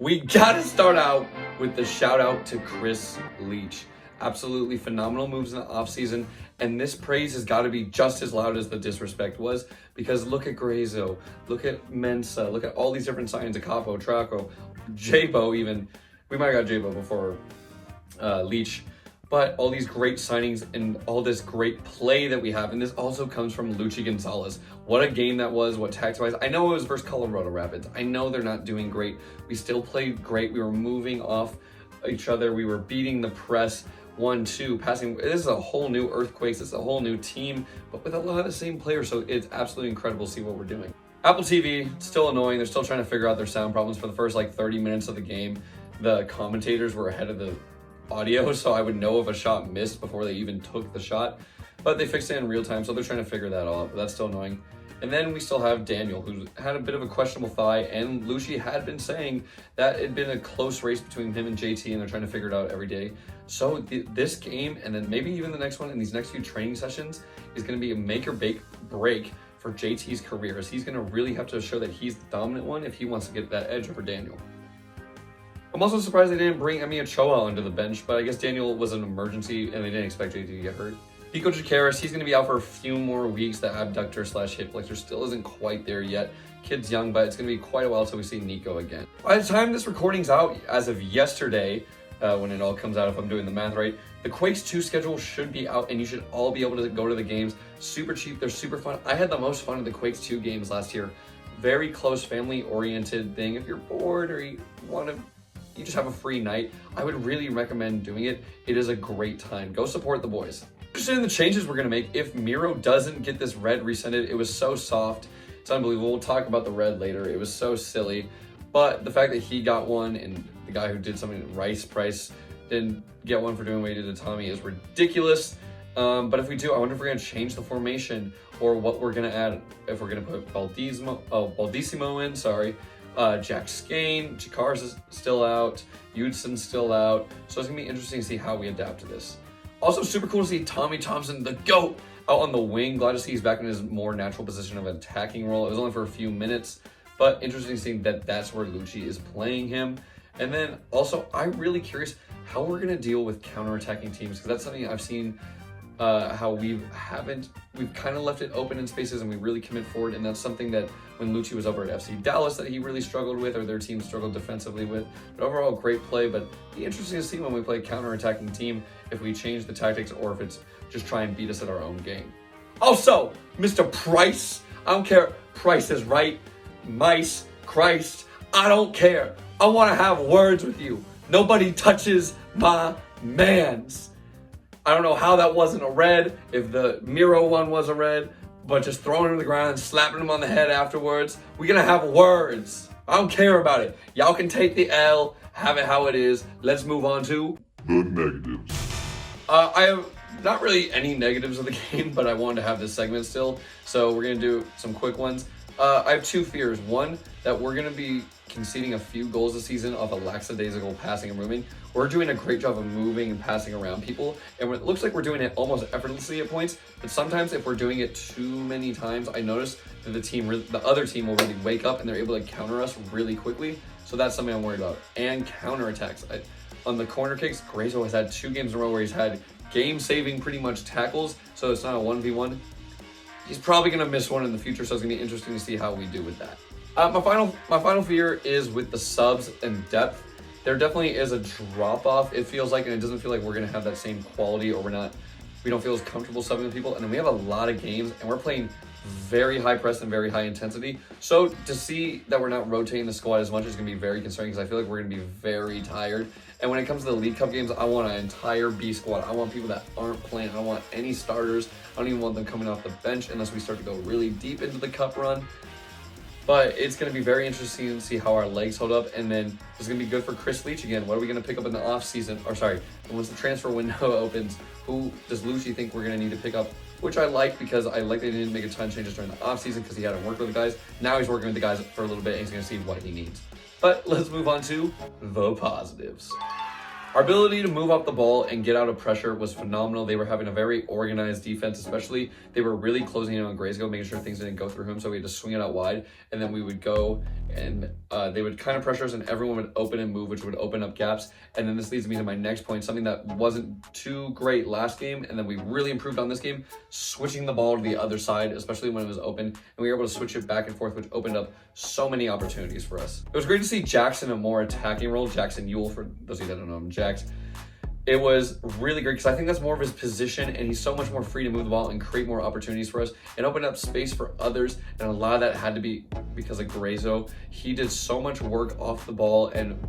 We gotta start out with the shout out to Chris Leach. Absolutely phenomenal moves in the offseason, and this praise has got to be just as loud as the disrespect was, because look at Grazo, look at Mensa, look at all these different signings, Capo, Traco, Jabo even. We might have got Jabo before Leach, but all these great signings and all this great play that we have, and this also comes from Luchi Gonzalez. What a game that was, what tactics-wise. I know it was versus Colorado Rapids. I know they're not doing great. We still played great. We were moving off each other. We were beating the press 1-2, passing. This is a whole new Earthquakes. It's a whole new team, but with a lot of the same players, so it's absolutely incredible to see what we're doing. Apple TV, still annoying. They're still trying to figure out their sound problems. For the first 30 minutes of the game, the commentators were ahead of the audio, so I would know if a shot missed before they even took the shot, but they fixed it in real time, so they're trying to figure that out, but that's still annoying. And then we still have Daniel, who had a bit of a questionable thigh, and Luchi had been saying that it'd been a close race between him and JT, and they're trying to figure it out every day. So this game, and then maybe even the next one, and these next few training sessions, is going to be a make or break for JT's career, as he's going to really have to show that he's the dominant one if he wants to get that edge over Daniel. I'm also surprised they didn't bring Emi Ochoa onto the bench, but I guess Daniel was an emergency and they didn't expect JT to get hurt. Pico Jacaris, he's going to be out for a few more weeks. The abductor/hip flexor still isn't quite there yet. Kid's young, but it's going to be quite a while until we see Nico again. By the time this recording's out, as of yesterday, when it all comes out, if I'm doing the math right, the Quakes 2 schedule should be out, and you should all be able to go to the games. Super cheap, they're super fun. I had the most fun at the Quakes 2 games last year. Very close, family-oriented thing. If you're bored or you just have a free night, I would really recommend doing it. It is a great time. Go support the boys. Interested in the changes we're gonna make if Miro doesn't get this red rescinded. It was so soft. It's unbelievable. We'll talk about the red later. It was so silly. But the fact that he got one and the guy who did something, Price, didn't get one for doing what he did to Tommy is ridiculous. But if we do, I wonder if we're gonna change the formation or what we're gonna add. If we're gonna put Baldissimo in, Jack Skane, Jakar's is still out, Udson's still out. So it's gonna be interesting to see how we adapt to this. Also super cool to see Tommy Thompson, the GOAT, out on the wing. Glad to see he's back in his more natural position of an attacking role. It was only for a few minutes, but interesting to see that that's where Luchi is playing him. And then also, I'm really curious how we're gonna deal with counter-attacking teams, because that's something I've seen how we've kind of left it open in spaces and we really commit forward, and that's something that when Luchi was over at FC Dallas that he really struggled with, or their team struggled defensively with. But overall, great play, but it'd be interesting to see when we play counter-attacking team if we change the tactics or if it's just try and beat us at our own game. Also, Mr. Price, I don't care, Price is right, mice, Christ, I don't care. I want to have words with you. Nobody touches my mans. I don't know how that wasn't a red, if the Miro one was a red, but just throwing him to the ground and slapping him on the head afterwards. We're gonna have words. I don't care about it. Y'all can take the L, have it how it is. Let's move on to the negatives. I have not really any negatives of the game, but I wanted to have this segment still, so we're gonna do some quick ones. I have two fears. One, that we're gonna be conceding a few goals this season off a lackadaisical passing and moving. We're doing a great job of moving and passing around people, and it looks like we're doing it almost effortlessly at points, but sometimes if we're doing it too many times, I notice that the other team will really wake up and they're able to counter us really quickly, so that's something I'm worried about. And counterattacks. On the corner kicks, Grazo has had 2 games in a row where he's had game-saving pretty much tackles, so it's not a 1v1. He's probably going to miss one in the future, so it's going to be interesting to see how we do with that. My final fear is with the subs and depth. There definitely is a drop-off, it feels like, and it doesn't feel like we're going to have that same quality, or we don't feel as comfortable subbing with people. And then we have a lot of games, and we're playing very high press and very high intensity. So to see that we're not rotating the squad as much is going to be very concerning, because I feel like we're going to be very tired. And when it comes to the League Cup games, I want an entire B squad. I want people that aren't playing. I don't want any starters. I don't even want them coming off the bench unless we start to go really deep into the cup run. But it's going to be very interesting to see how our legs hold up. And then it's going to be good for Chris Leach again. What are we going to pick up in the offseason? Or sorry, once the transfer window opens, who does Luchi think we're going to need to pick up? Which I like, because I like that he didn't make a ton of changes during the offseason because he hadn't worked with the guys. Now he's working with the guys for a little bit and he's going to see what he needs. But let's move on to the positives. Our ability to move off the ball and get out of pressure was phenomenal. They were having a very organized defense, especially. They were really closing in on Graysgo, making sure things didn't go through him, so we had to swing it out wide, and then we would go and they would kind of pressure us, and everyone would open and move, which would open up gaps. And then this leads me to my next point, something that wasn't too great last game, and then we really improved on this game, switching the ball to the other side, especially when it was open, and we were able to switch it back and forth, which opened up so many opportunities for us. It was great to see Jackson in a more attacking role. Jackson Ewell, for those of you that don't know him, Jax. It was really great because I think that's more of his position, and he's so much more free to move the ball and create more opportunities for us and open up space for others. And a lot of that had to be because of Grazo. He did so much work off the ball and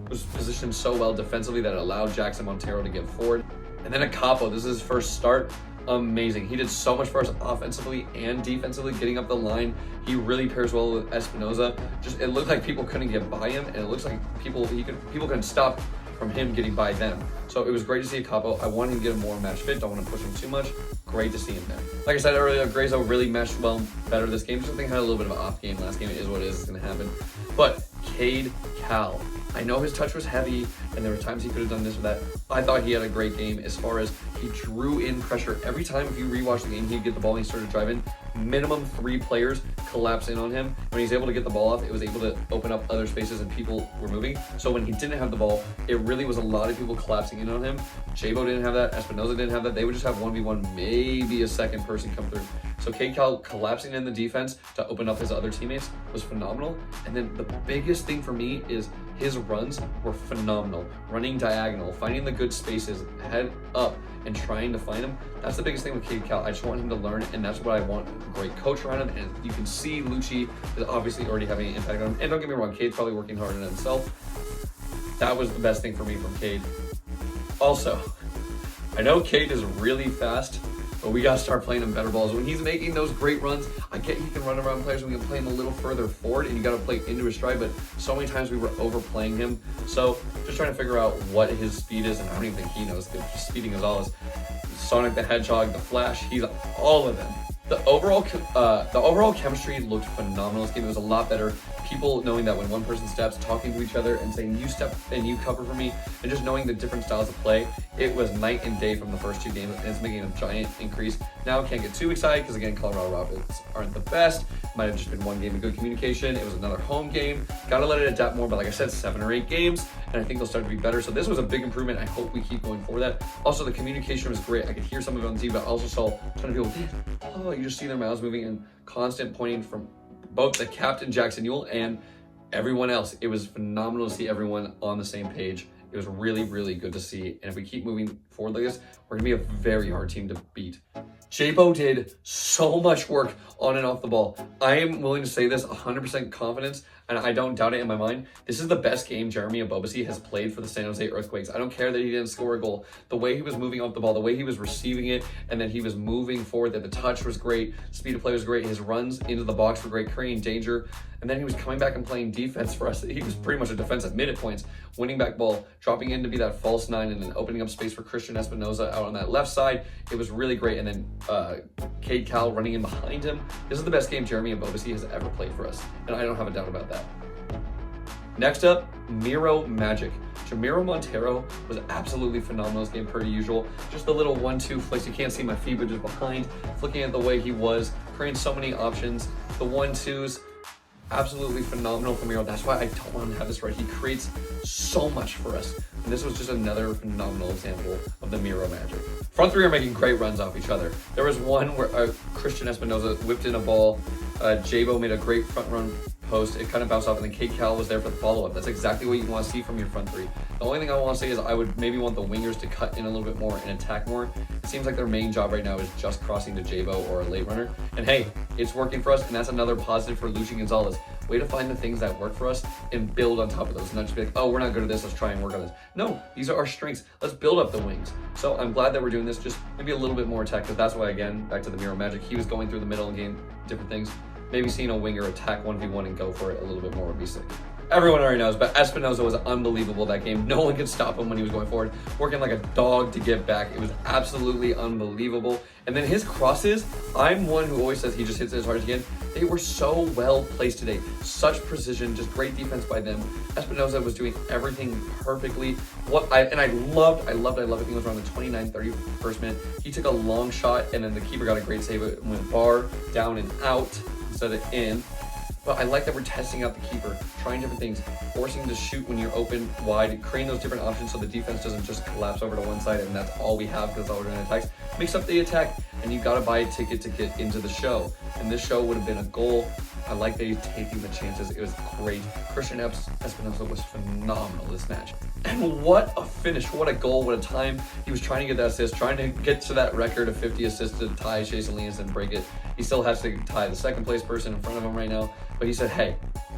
was positioned so well defensively that it allowed Jackson Montero to get forward. And then Capo, this is his first start. Amazing. He did so much for us offensively and defensively, getting up the line. He really pairs well with Espinoza. Just, it looked like people couldn't get by him, and it looks like people couldn't stop from him getting by them. So it was great to see Capo. I want him to get him more match fit. Don't want to push him too much. Great to see him there. Like I said earlier, Grazo really meshed well better this game. Just I think had a little bit of an off game last game. It is what it is. It's going to happen. But Cade Cal, I know his touch was heavy, and there were times he could have done this or that. I thought he had a great game as far as he drew in pressure. Every time, if you rewatch the game, he'd get the ball and he started driving. Minimum 3 players collapse in on him. When he's able to get the ball off, it was able to open up other spaces and people were moving. So when he didn't have the ball, it really was a lot of people collapsing in on him. Jabo didn't have that. Espinoza didn't have that. They would just have 1v1, maybe a second person come through. So Cade Cal collapsing in the defense to open up his other teammates was phenomenal. And then the biggest thing for me is his runs were phenomenal. Running diagonal, finding the good spaces, head up, and trying to find him. That's the biggest thing with Cade Cal. I just want him to learn, and that's what I want. A great coach around him, and you can see Lucci is obviously already having an impact on him. And don't get me wrong, Cade's probably working hard on himself. That was the best thing for me from Cade. Also, I know Cade is really fast, but we gotta start playing him better balls. When he's making those great runs, I get he can run around players, and we can play him a little further forward, and you gotta play into his stride, but so many times we were overplaying him. So just trying to figure out what his speed is, and I don't even think he knows. Speeding is all his. Sonic the Hedgehog, the Flash, he's all of them. The overall chemistry looked phenomenal this game. It was a lot better. People knowing that when one person steps, talking to each other and saying, you step and you cover for me, and just knowing the different styles of play, it was night and day from the first 2 games, and it's making a giant increase. Now, can't get too excited because, again, Colorado Rapids aren't the best. Might have just been 1 game of good communication. It was another home game. Gotta let it adapt more, but like I said, 7 or 8 games, and I think they'll start to be better. So this was a big improvement. I hope we keep going for that. Also, the communication was great. I could hear some of it on the TV, but I also saw a ton of people, oh, you just see their mouths moving and constant pointing from both the captain, Jackson Ewell, and everyone else. It was phenomenal to see everyone on the same page. It was really, really good to see. And if we keep moving forward like this, we're gonna be a very hard team to beat. Jabo did so much work on and off the ball. I am willing to say this 100% confidence, and I don't doubt it in my mind. This is the best game Jeremy Ebobisse has played for the San Jose Earthquakes. I don't care that he didn't score a goal. The way he was moving off the ball, the way he was receiving it, and then he was moving forward, that the touch was great, speed of play was great, his runs into the box were great, creating danger, and then he was coming back and playing defense for us. He was pretty much a defensive mid at points, winning back ball, dropping in to be that false 9, and then opening up space for Christian Espinoza out on that left side. It was really great, and then Cade Cal running in behind him. This is the best game Jeremy Ebobisse has ever played for us, and I don't have a doubt about that. Next up, Miro Magic. Jamiro Montero was absolutely phenomenal this game, per usual. Just the little 1-2 flicks. You can't see my feet, but just behind, looking at the way he was, creating so many options. The 1-2s, absolutely phenomenal for Miro. That's why I don't want him to have this right. He creates so much for us. And this was just another phenomenal example of the Miro magic. Front 3 are making great runs off each other. There was one where Christian Espinoza whipped in a ball. Jabo made a great front run post. It kind of bounced off, and then Cade Cal was there for the follow-up. That's exactly what you want to see from your front 3. The only thing I want to say is I would maybe want the wingers to cut in a little bit more and attack more. It seems like their main job right now is just crossing to Jabo or a late runner. And hey, it's working for us, and that's another positive for Lucci Gonzalez. Way to find the things that work for us and build on top of those, and not just be like, oh, we're not good at this, let's try and work on this. No, these are our strengths. Let's build up the wings. So I'm glad that we're doing this, just maybe a little bit more attack, because that's why, again, back to the Miro magic, he was going through the middle and game different things. Maybe seeing a winger attack 1v1 and go for it a little bit more would be sick. everyone already knows, but Espinoza was unbelievable that game. No one could stop him when he was going forward, working like a dog to get back. It was absolutely unbelievable. And then his crosses, I'm one who always says he just hits it as hard as he can. They were so well placed today. Such precision, just great defense by them. Espinoza was doing everything perfectly. I loved it. I think it was around the 29th, 31st minute. He took a long shot, and then the keeper got a great save. It went bar, down, and out instead of in. But I like that we're testing out the keeper, trying different things, forcing to shoot when you're open, wide, creating those different options so the defense doesn't just collapse over to one side and that's all we have because all we're doing attacks. Mix up the attack, and you gotta buy a ticket to get into the show. And this show would have been a goal. I like that he's taking the chances. It was great. Christian Espinoza was phenomenal this match. And what a finish, what a goal, what a time. He was trying to get that assist, trying to get to that record of 50 assists to tie Jason Leans and break it. He still has to tie the second place person in front of him right now. But he said, hey,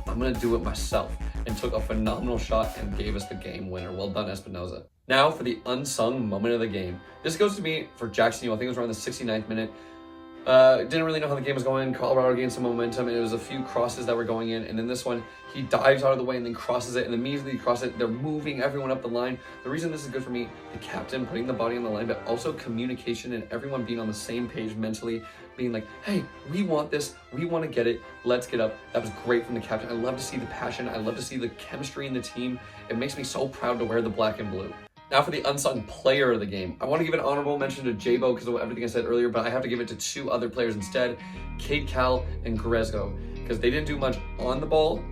I'm gonna do it myself, and took a phenomenal shot and gave us the game winner. Well done, Espinoza. Now for the unsung moment of the game. This goes to me for Jackson. I think it was around the 69th minute. Didn't really know how the game was going. Colorado gained some momentum, and it was a few crosses that were going in, and then this one, he dives out of the way and then crosses it, and immediately cross it. They're moving everyone up the line. The reason this is good for me, the captain putting the body on the line, but also communication and everyone being on the same page mentally, being like, hey, we want this, we want to get it, let's get up. That was great from the captain. I love to see the passion. I love to see the chemistry in the team. It makes me so proud to wear the black and blue. Now for the unsung player of the game. I want to give an honorable mention to Jabo because of everything I said earlier, but I have to give it to two other players instead, Cade Cal and Grezgo, because they didn't do much on the ball,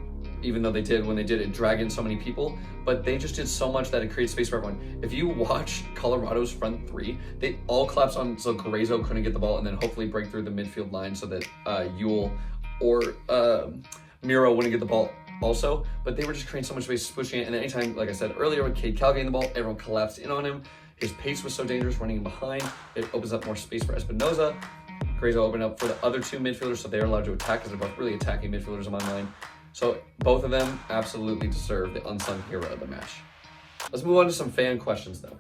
even though they did when they did it, drag in so many people, but they just did so much that it creates space for everyone. If you watch Colorado's front three, they all collapsed on so Grezgo couldn't get the ball and then hopefully break through the midfield line so that Yule or Miro wouldn't get the ball also, but they were just creating so much space, pushing it, and anytime, like I said earlier, when Cade Cal gained the ball, everyone collapsed in on him. His pace was so dangerous running in behind. It opens up more space for Espinoza. Grezzo opened up for the other two midfielders, so they're allowed to attack because they're both really attacking midfielders in my mind. So both of them absolutely deserve the unsung hero of the match. Let's move on to some fan questions though.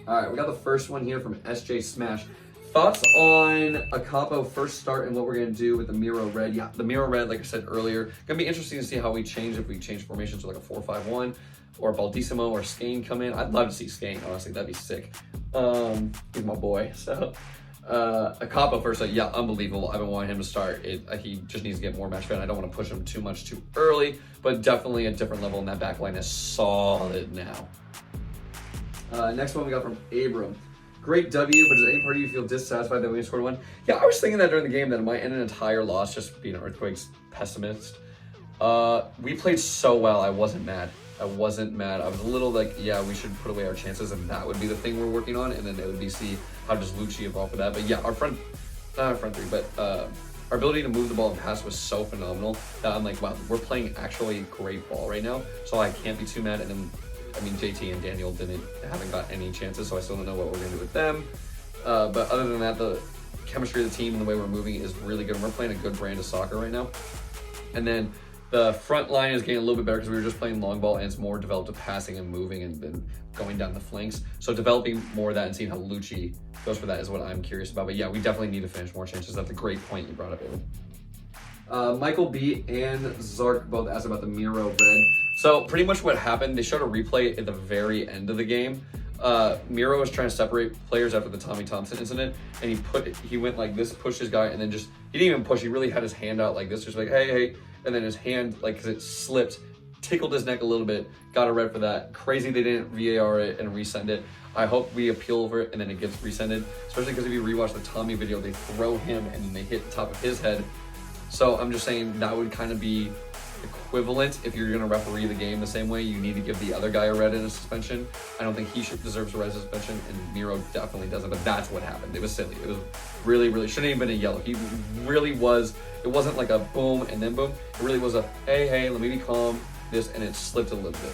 All right, we got the first one here from SJ Smash. Thoughts on a capo first start and what we're going to do with the Miro Red? Yeah, the Miro Red, like I said earlier, going to be interesting to see how we change, if we change formations to like a 4-5-1 or Baldissimo or Skane come in. I'd love to see Skane, honestly, that'd be sick. He's my boy. So a capo first start, yeah, unbelievable. I've been wanting him to start. He just needs to get more match fit. I don't want to push him too much too early, but definitely a different level, and that back line is solid now. Next one we got from Abram. Great W, but does any part of you feel dissatisfied that we scored one? Yeah, I was thinking that during the game that it might end an entire loss, just being an Earthquakes pessimist. We played so well, I wasn't mad. I wasn't mad. I was a little like, yeah, we should put away our chances, and that would be the thing we're working on, and then it would be see how does Lucci evolve for that. But yeah, our front three, but our ability to move the ball and pass was so phenomenal that I'm like, wow, we're playing actually great ball right now, so I can't be too mad. And then, I mean, JT and Daniel haven't got any chances, so I still don't know what we're gonna do with them. But other than that, the chemistry of the team and the way we're moving is really good. We're playing a good brand of soccer right now. And then the front line is getting a little bit better because we were just playing long ball, and it's more developed of passing and moving and then going down the flanks. So developing more of that and seeing how Lucci goes for that is what I'm curious about. But yeah, we definitely need to finish more chances. That's a great point you brought up, Aiden. Michael B and Zark both asked about the Miro Red. So pretty much what happened, they showed a replay at the very end of the game. Miro was trying to separate players after the Tommy Thompson incident, and he went like this, pushed his guy, and then just, he didn't even push, he really had his hand out like this, just like, hey, and then his hand, like, cause it slipped, tickled his neck a little bit, got a red for that. Crazy they didn't VAR it and resend it. I hope we appeal over it and then it gets resended, especially because if you rewatch the Tommy video, they throw him and then they hit the top of his head. So I'm just saying that would kind of be equivalent. If you're going to referee the game the same way, you need to give the other guy a red and a suspension. I don't think he deserves a red suspension, and Miro definitely doesn't, but that's what happened. It was silly. It was really, really, shouldn't even been a yellow. He really was, it wasn't like a boom and then boom. It really was a, hey, let me be calm, this, and it slipped a little bit.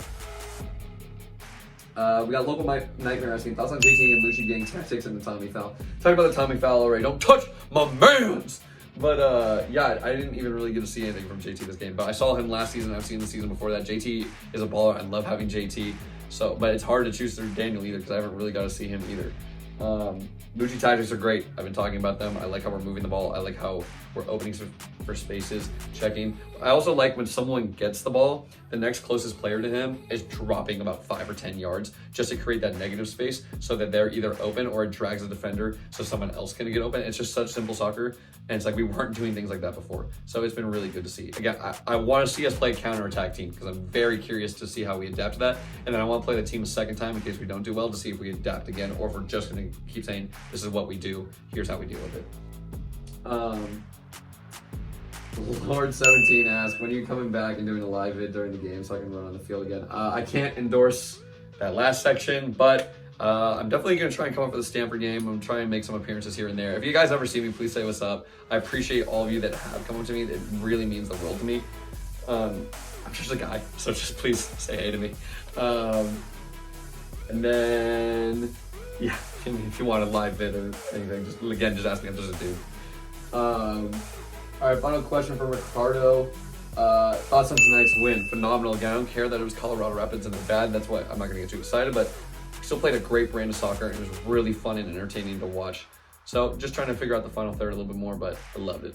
We got Local Nightmare asking thoughts on JT and Lucci getting tactics in the Tommy foul. Talk about the Tommy foul already. Don't touch my mans! But yeah, I didn't even really get to see anything from JT this game. But I saw him last season. I've seen the season before that. JT is a baller. I love having JT. So, but it's hard to choose through Daniel either because I haven't really got to see him either. Muji tactics are great. I've been talking about them. I like how we're moving the ball. I like how we're opening for spaces, checking. I also like when someone gets the ball, the next closest player to him is dropping about 5 or 10 yards just to create that negative space so that they're either open or it drags the defender so someone else can get open. It's just such simple soccer. And it's like we weren't doing things like that before. So it's been really good to see. Again, I want to see us play a counter-attack team because I'm very curious to see how we adapt to that. And then I want to play the team a second time in case we don't do well to see if we adapt again or if we're just going to keep saying, this is what we do, here's how we deal with it. Lord17 asks, when are you coming back and doing a live vid during the game so I can run on the field again? I can't endorse that last section, but I'm definitely going to try and come up with a Stanford game. I'm trying to make some appearances here and there. If you guys ever see me, please say what's up. I appreciate all of you that have come up to me. It really means the world to me. I'm just a guy, so just please say hey to me. And then, yeah, if you want a live vid or anything, just ask me. I'm just a dude. All right, final question from Ricardo. Thoughts on tonight's win? Phenomenal. Again, I don't care that it was Colorado Rapids and they're bad. That's why I'm not going to get too excited, but we still played a great brand of soccer and it was really fun and entertaining to watch. So just trying to figure out the final third a little bit more, but I loved it.